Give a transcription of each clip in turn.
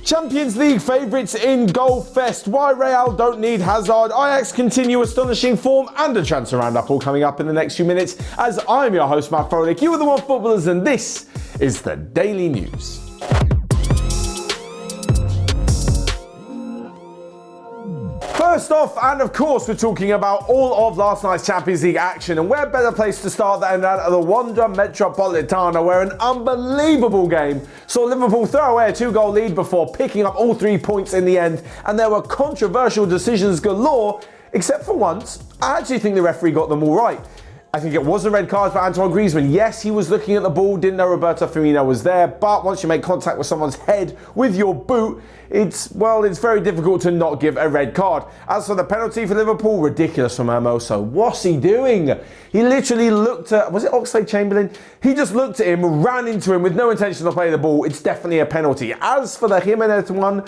Champions League favourites in goal fest. Why Real don't need Hazard. Ajax continue astonishing form, and a transfer roundup all coming up in the next few minutes. As I'm your host, Matt Froelich, you are the One Footballers, and this is the Daily News. First off, and of course, we're talking about all of last night's Champions League action, and where better place to start than at the Wanda Metropolitano, where an unbelievable game saw Liverpool throw away a 2-goal lead before picking up all 3 points in the end, and there were controversial decisions galore, except for once. I actually think the referee got them all right. I think it was a red card for Antoine Griezmann. Yes, he was looking at the ball, didn't know Roberto Firmino was there, but once you make contact with someone's head with your boot, it's very difficult to not give a red card. As for the penalty for Liverpool, ridiculous from Hermoso. What's he doing? He literally looked at, was it Oxlade-Chamberlain? He just looked at him, ran into him with no intention to play the ball. It's definitely a penalty. As for the Jimenez one,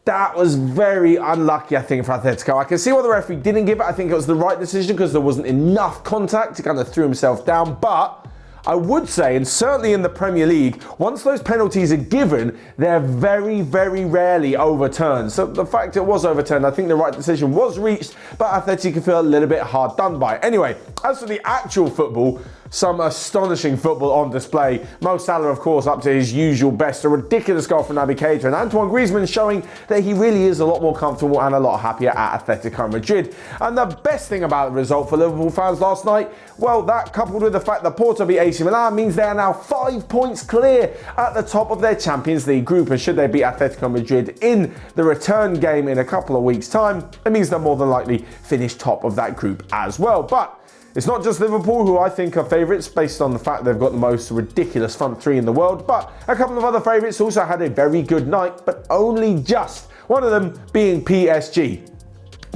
that was very unlucky, I think, for Atletico. I can see why the referee didn't give it. I think it was the right decision because there wasn't enough contact. He kind of threw himself down. But I would say, and certainly in the Premier League, once those penalties are given, they're very, very rarely overturned. So the fact it was overturned, I think the right decision was reached, but Atletico feel a little bit hard done by. Anyway, as for the actual football, some astonishing football on display. Mo Salah, of course, up to his usual best. A ridiculous goal from Naby Keita, and Antoine Griezmann showing that he really is a lot more comfortable and a lot happier at Atletico Madrid. And the best thing about the result for Liverpool fans last night, well, that coupled with the fact that Porto beat AC Milan means they are now 5 points clear at the top of their Champions League group. And should they beat Atletico Madrid in the return game in a couple of weeks' time, it means they'll more than likely finish top of that group as well. But it's not just Liverpool who I think are favourites based on the fact they've got the most ridiculous front three in the world, but a couple of other favourites also had a very good night, but only just. One of them being PSG.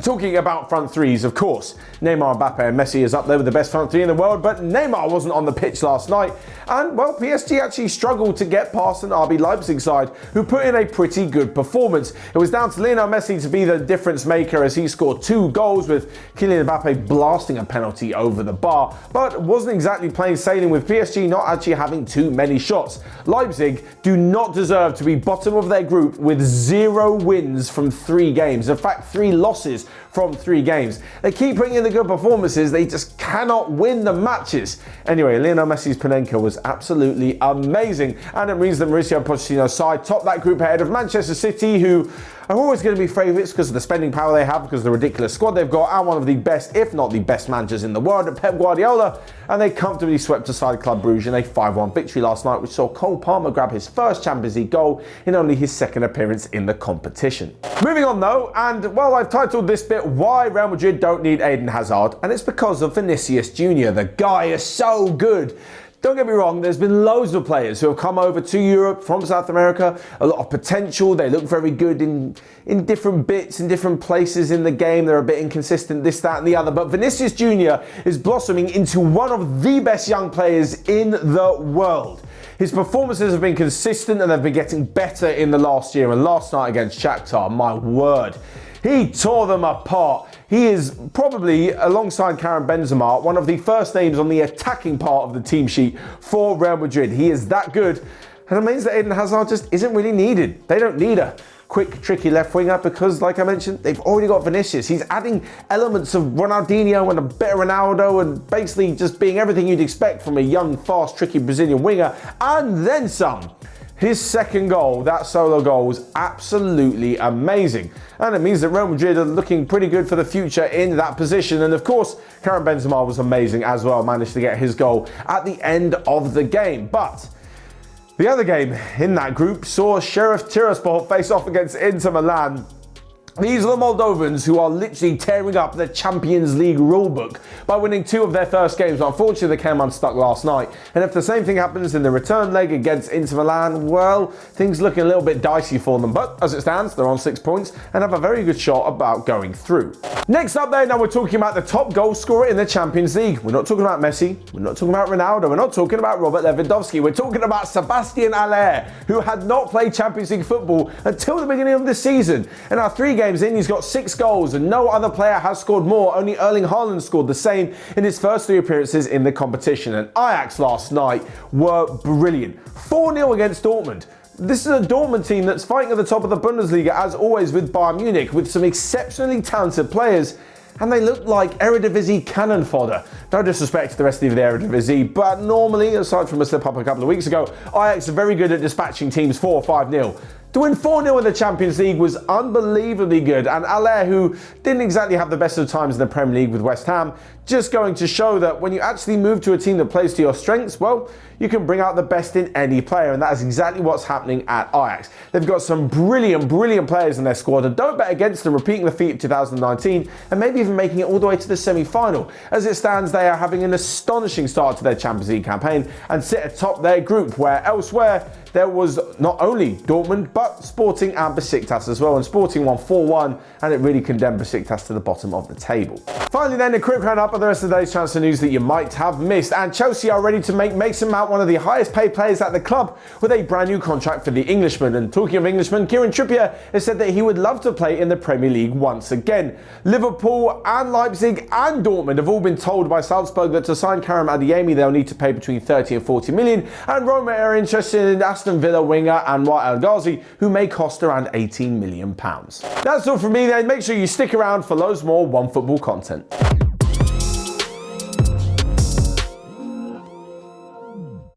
Talking about front threes, of course, Neymar, Mbappe and Messi is up there with the best front three in the world, but Neymar wasn't on the pitch last night. And, well, PSG actually struggled to get past an RB Leipzig side who put in a pretty good performance. It was down to Lionel Messi to be the difference maker as he scored 2 goals, with Kylian Mbappe blasting a penalty over the bar, but wasn't exactly plain sailing with PSG not actually having too many shots. Leipzig do not deserve to be bottom of their group with 0 wins from 3 games. In fact, 3 losses from 3 games. They keep putting in the good performances, they just cannot win the matches. Anyway, Lionel Messi's Panenka was absolutely amazing, and it means that Mauricio Pochettino's side top that group ahead of Manchester City, who are always going to be favourites because of the spending power they have, because of the ridiculous squad they've got, and one of the best, if not the best managers in the world, Pep Guardiola, and they comfortably swept aside Club Brugge in a 5-1 victory last night, which saw Cole Palmer grab his first Champions League goal in only his 2nd appearance in the competition. Moving on though, and well, I've titled this bit, Why Real Madrid Don't Need Eden Hazard, and it's because of Vinicius Jr. The guy is so good. Don't get me wrong, there's been loads of players who have come over to Europe from South America, a lot of potential, they look very good in different bits, in different places in the game, they're a bit inconsistent, this, that and the other, but Vinicius Jr. is blossoming into one of the best young players in the world. His performances have been consistent and they've been getting better in the last year, and last night against Shakhtar, my word, he tore them apart. He is probably, alongside Karim Benzema, one of the first names on the attacking part of the team sheet for Real Madrid. He is that good, and it means that Eden Hazard just isn't really needed. They don't need a quick, tricky left winger because, like I mentioned, they've already got Vinicius. He's adding elements of Ronaldinho and a bit of Ronaldo, and basically just being everything you'd expect from a young, fast, tricky Brazilian winger, and then some. His 2nd goal, that solo goal, was absolutely amazing. And it means that Real Madrid are looking pretty good for the future in that position. And of course, Karim Benzema was amazing as well, managed to get his goal at the end of the game. But the other game in that group saw Sheriff Tiraspol face off against Inter Milan. These are the Moldovans who are literally tearing up the Champions League rulebook by winning 2 of their first games. But unfortunately, they came unstuck last night. And if the same thing happens in the return leg against Inter Milan, well, things looking a little bit dicey for them. But as it stands, they're on 6 points and have a very good shot about going through. Next up there, now we're talking about the top goal scorer in the Champions League. We're not talking about Messi. We're not talking about Ronaldo. We're not talking about Robert Lewandowski. We're talking about Sebastien Haller, who had not played Champions League football until the beginning of the season. And our 3 games in, he's got 6 goals, and no other player has scored more. Only Erling Haaland scored the same in his first 3 appearances in the competition. And Ajax last night were brilliant. 4-0 against Dortmund. This is a Dortmund team that's fighting at the top of the Bundesliga, as always, with Bayern Munich, with some exceptionally talented players, and they look like Eredivisie cannon fodder. No disrespect to the rest of the Eredivisie, but normally, aside from a slip-up a couple of weeks ago, Ajax are very good at dispatching teams 4 or 5-0. To win 4-0 in the Champions League was unbelievably good, and Haller, who didn't exactly have the best of times in the Premier League with West Ham, just going to show that when you actually move to a team that plays to your strengths, well, you can bring out the best in any player, and that is exactly what's happening at Ajax. They've got some brilliant players in their squad, and don't bet against them repeating the feat of 2019 and maybe even making it all the way to the semi-final. As it stands, they are having an astonishing start to their Champions League campaign and sit atop their group, where elsewhere there was not only Dortmund, but Sporting and Besiktas as well, and Sporting won 4-1, and it really condemned Besiktas to the bottom of the table. Finally then, a quick round-up of the rest of the day's transfer news that you might have missed, and Chelsea are ready to make Mason Mount one of the highest paid players at the club with a brand new contract for the Englishman. And talking of Englishmen, Kieran Trippier has said that he would love to play in the Premier League once again. Liverpool and Leipzig and Dortmund have all been told by Salzburg that to sign Karim Adeyemi they'll need to pay between 30 and 40 million, and Roma are interested in Aston Villa winger Anwar El Ghazi, who may cost around £18 million. That's all from me then. Make sure you stick around for loads more OneFootball content.